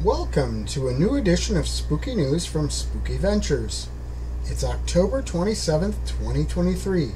Welcome to a new edition of Spooky News from Spooky Ventures. It's October 27th, 2023.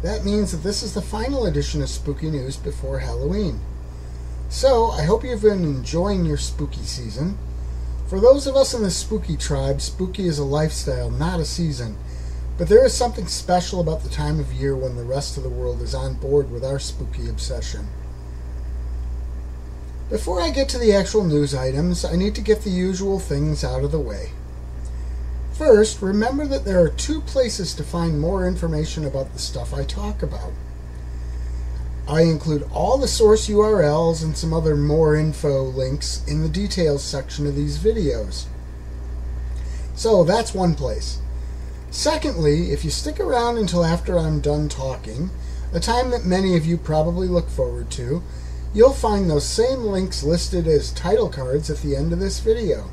That means that this is the final edition of Spooky News before Halloween. So, I hope you've been enjoying your spooky season. For those of us in the spooky tribe, spooky is a lifestyle, not a season. But there is something special about the time of year when the rest of the world is on board with our spooky obsession. Before I get to the actual news items, I need to get the usual things out of the way. First, remember that there are two places to find more information about the stuff I talk about. I include all the source URLs and some other more info links in the details section of these videos. So that's one place. Secondly, if you stick around until after I'm done talking, a time that many of you probably look forward to, you'll find those same links listed as title cards at the end of this video.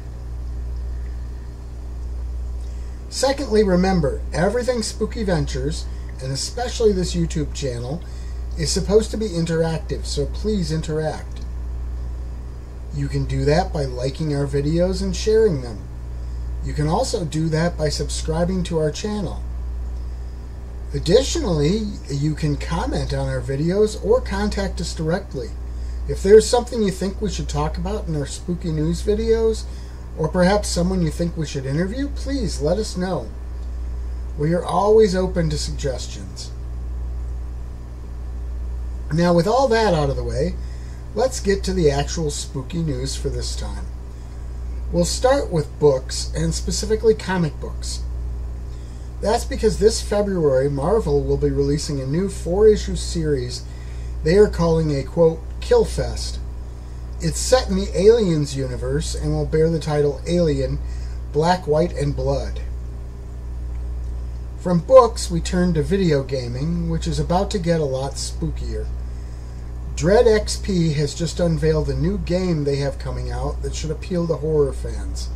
Secondly, remember, everything Spooky Ventures, and especially this YouTube channel, is supposed to be interactive, so please interact. You can do that by liking our videos and sharing them. You can also do that by subscribing to our channel. Additionally, you can comment on our videos or contact us directly. If there's something you think we should talk about in our spooky news videos, or perhaps someone you think we should interview, please let us know. We are always open to suggestions. Now, with all that out of the way, let's get to the actual spooky news for this time. We'll start with books, and specifically comic books. That's because this February, Marvel will be releasing a new 4-issue series they are calling a, quote, Kill Fest. It's set in the Aliens universe and will bear the title Alien, Black, White, and Blood. From books, we turn to video gaming, which is about to get a lot spookier. Dread XP has just unveiled a new game they have coming out that should appeal to horror fans.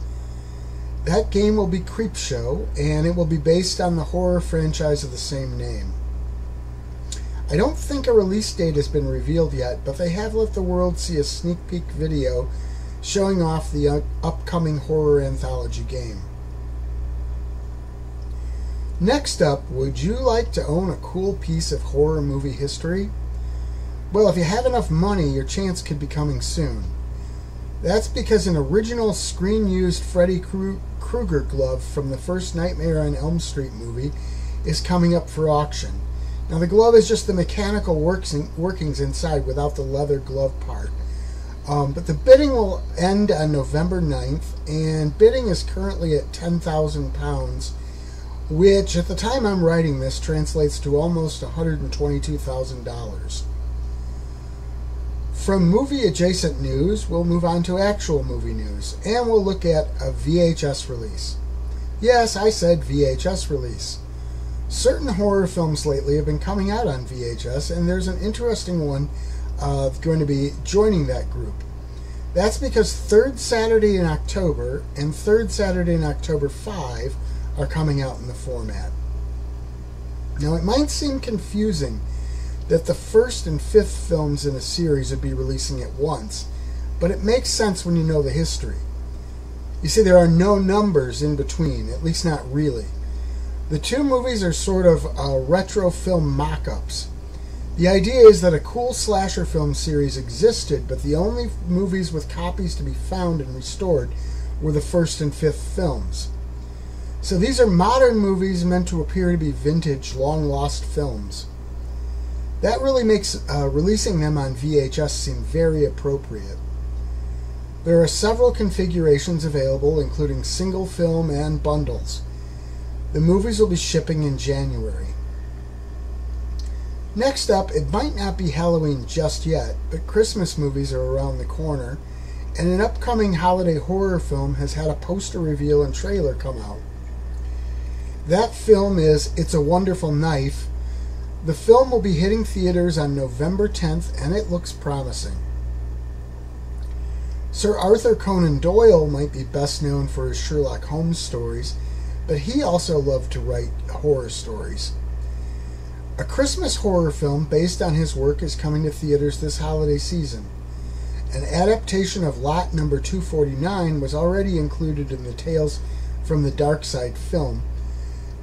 That game will be Creepshow, and it will be based on the horror franchise of the same name. I don't think a release date has been revealed yet, but they have let the world see a sneak peek video showing off the upcoming horror anthology game. Next up, would you like to own a cool piece of horror movie history? Well, if you have enough money, your chance could be coming soon. That's because an original screen-used Freddy Krueger glove from the first Nightmare on Elm Street movie is coming up for auction. Now, the glove is just the mechanical workings inside without the leather glove part. But the bidding will end on November 9th, and bidding is currently at £10,000, which, at the time I'm writing this, translates to almost $122,000. From movie-adjacent news, we'll move on to actual movie news, and we'll look at a VHS release. Yes, I said VHS release. Certain horror films lately have been coming out on VHS, and there's an interesting one going to be joining that group. That's because Third Saturday in October and Third Saturday in October 5 are coming out in the format. Now, it might seem confusing that the first and fifth films in a series would be releasing at once, but it makes sense when you know the history. You see, there are no numbers in between, at least not really. The two movies are sort of retro film mock-ups. The idea is that a cool slasher film series existed, but the only movies with copies to be found and restored were the first and fifth films. So these are modern movies meant to appear to be vintage, long-lost films. That really makes releasing them on VHS seem very appropriate. There are several configurations available, including single film and bundles. The movies will be shipping in January. Next up, it might not be Halloween just yet, but Christmas movies are around the corner, and an upcoming holiday horror film has had a poster reveal and trailer come out. That film is It's a Wonderful Knife. The film will be hitting theaters on November 10th, and it looks promising. Sir Arthur Conan Doyle might be best known for his Sherlock Holmes stories, but he also loved to write horror stories. A Christmas horror film based on his work is coming to theaters this holiday season. An adaptation of Lot Number 249 was already included in the Tales from the Dark Side film.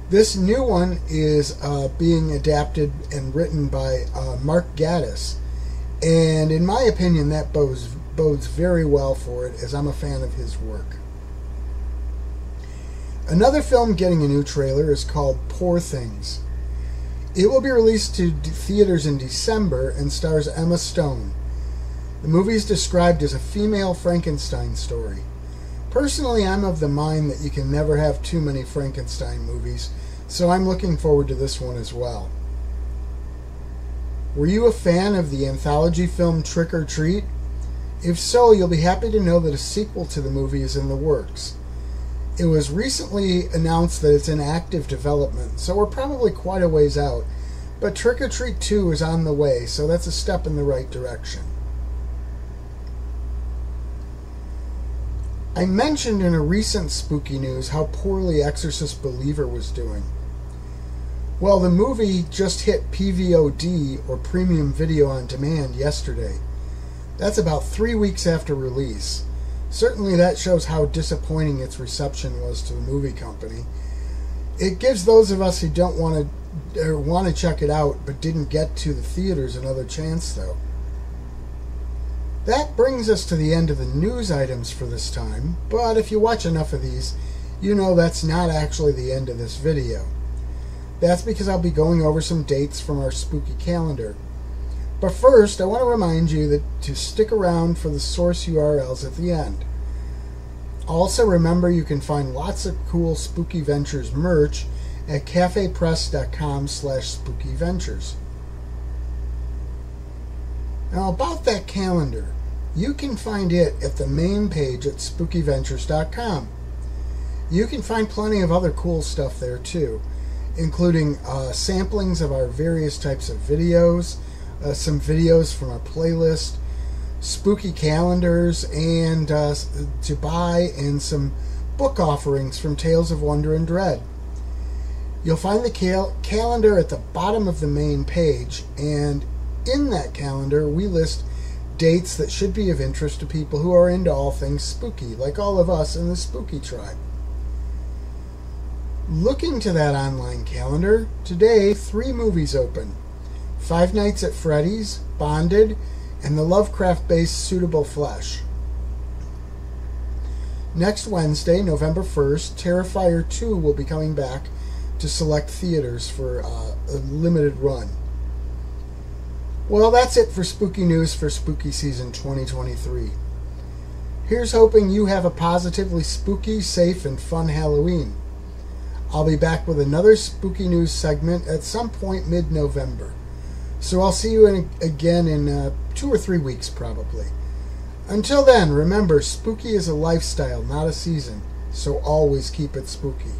This new one is being adapted and written by Mark Gatiss, and in my opinion that bodes very well for it, as I'm a fan of his work. Another film getting a new trailer is called Poor Things. It will be released to theaters in December and stars Emma Stone. The movie is described as a female Frankenstein story. Personally, I'm of the mind that you can never have too many Frankenstein movies, so I'm looking forward to this one as well. Were you a fan of the anthology film Trick or Treat? If so, you'll be happy to know that a sequel to the movie is in the works. It was recently announced that it's in active development, so we're probably quite a ways out, but Trick or Treat 2 is on the way, so that's a step in the right direction. I mentioned in a recent spooky news how poorly Exorcist Believer was doing. Well, the movie just hit PVOD, or Premium Video on Demand, yesterday. That's about 3 weeks after release. Certainly that shows how disappointing its reception was to the movie company. It gives those of us who don't want to check it out but didn't get to the theaters another chance, though. That brings us to the end of the news items for this time, but if you watch enough of these, you know that's not actually the end of this video. That's because I'll be going over some dates from our spooky calendar. But first, I want to remind you to stick around for the source URLs at the end. Also, remember you can find lots of cool Spooky Ventures merch at cafepress.com/spookyventures. Now, about that calendar, you can find it at the main page at spookyventures.com. You can find plenty of other cool stuff there too, including samplings of our various types of videos, some videos from our playlist, spooky calendars, and to buy, and some book offerings from Tales of Wonder and Dread. You'll find the calendar at the bottom of the main page, and in that calendar we list dates that should be of interest to people who are into all things spooky, like all of us in the Spooky Tribe. Looking to that online calendar, today 3 movies open: Five Nights at Freddy's, Bonded, and the Lovecraft-based Suitable Flesh. Next Wednesday, November 1st, Terrifier 2 will be coming back to select theaters for a limited run. Well, that's it for spooky news for spooky season 2023. Here's hoping you have a positively spooky, safe, and fun Halloween. I'll be back with another spooky news segment at some point mid-November. So I'll see you again in 2 or 3 weeks probably. Until then, remember, spooky is a lifestyle, not a season, so always keep it spooky.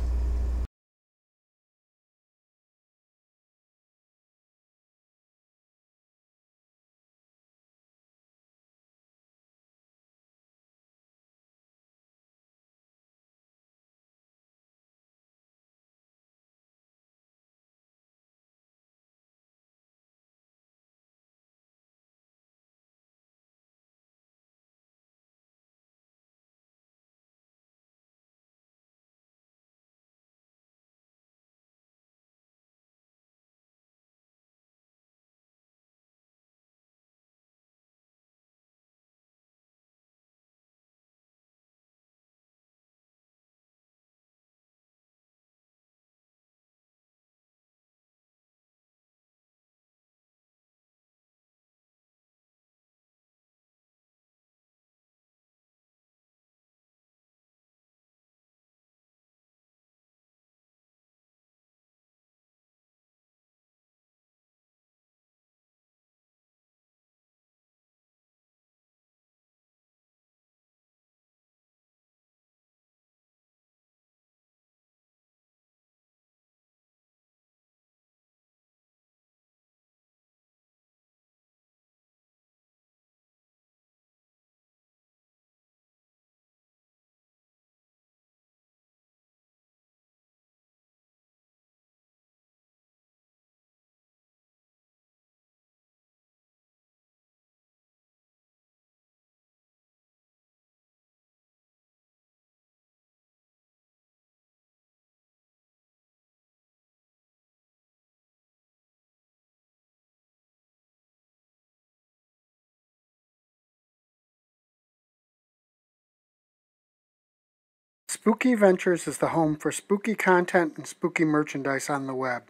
Spooky Ventures is the home for spooky content and spooky merchandise on the web.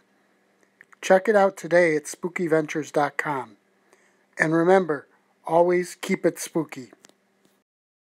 Check it out today at spookyventures.com. And remember, always keep it spooky.